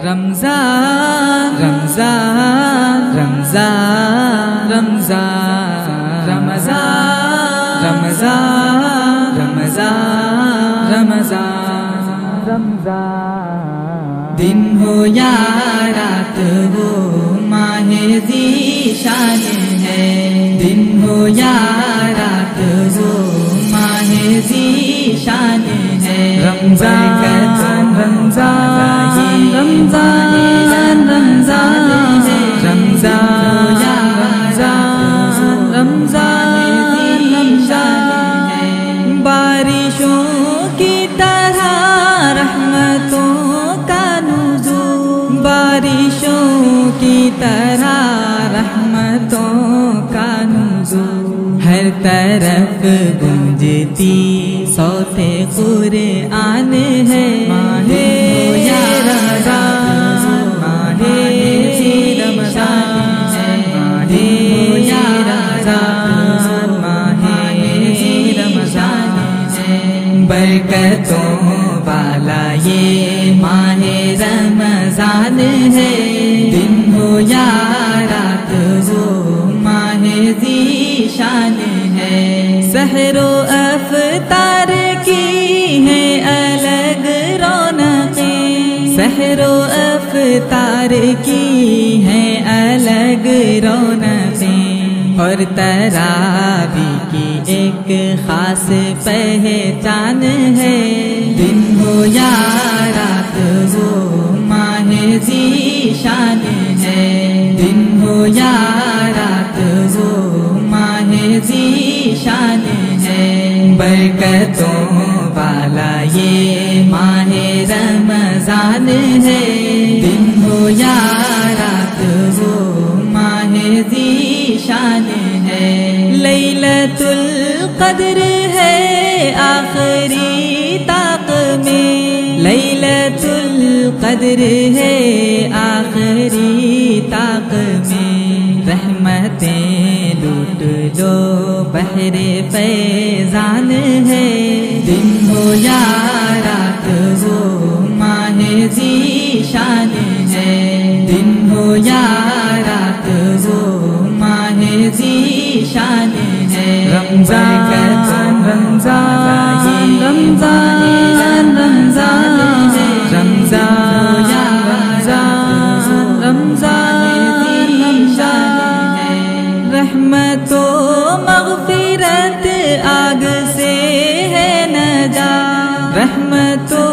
रमज़ान रमज़ान रमज़ान रमज़ान रमज़ान रमज़ान रमज़ान रमज़ान रमज़ान दिन हो या रात हो माहे ज़ीशान है। दिन हो या रात हो माहे ज़ीशान है। रमज़ान रमज़ान रमज़ान रमज़ान रमज़ान रमज़ान रमज़ान रमज़ान बारिशों की तरह रहमतों का नुज़ूल। बारिशों की तरह रहमतों का नुज़ूल। हर तरफ गूंजती सौते कुरआन है। माहे रमज़ान माहे रमज़ान माहे रमज़ान माहे रमज़ान बरकतों वाला ये माहे रमज़ान है। दिन हो या रात हो माहे ज़ीशान है। सहरो अफ्तार की है अलग रौनकें। सहरो अफ्तार की है अलग रौनकें। और तरावी की एक खास पहचान है। दिन हो या रात हो माहे ज़ीशान है। दिन हो या रात हो माहे ज़ीशान है। बरकतों वाला ये माहे रमज़ान है। दिन हो या रात हो माहे ज़ीशान है। लैलतुल क़द्र है आखिरी ताक़ में। लैलतुल क़द्र है आखिरी ताक़ में। रहमतें लूट लो बहरे फैज़ान है। दिन हो या रात हो माहे ज़ीशान है। दिन हो या रात हो माहे ज़ीशान है। रमज़ान रमज़ान रमज़ान रमज़ान रमज़ान रमज़ान रमज़ान रहमतो मग़फ़िरत आग से है नजात। रहमतो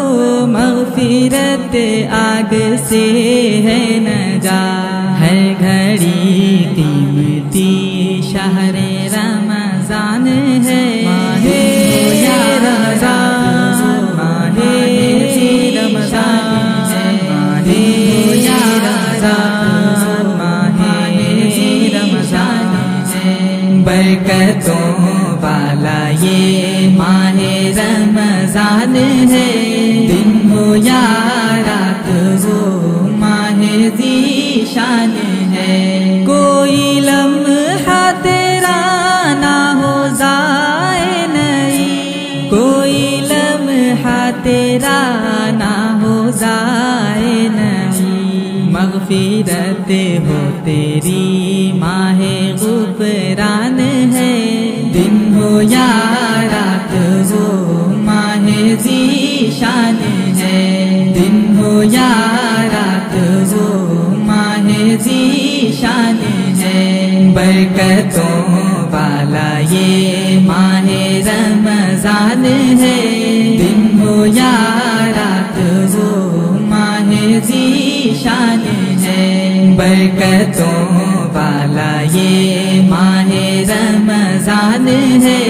मग़फ़िरत आग से है नजात। हर घड़ी कीमती शहरे रमज़ान है। माहे रमज़ान माहे रमज़ान माहे रमज़ान माहे रमज़ान बरकतों वाला ये माहे रमज़ान है। दिन हो या रात हो माहे ज़ीशान है। कोई लम्हा तेरा ना हो ज़ाए नहीं। कोई लम्हा तेरा ना हो ज़ाए नहीं। मग़फ़िरत हो तेरी माहे ग़ुफ़रान है। दिन हो या रात हो माहे ज़ीशान है। दिन हो या रात हो माहे ज़ीशान है। बरकतों वाला ये माहे रमज़ान है। दिन हो या रात हो माहे ज़ीशान है। बरकतों वाला ये माहे रमज़ान है।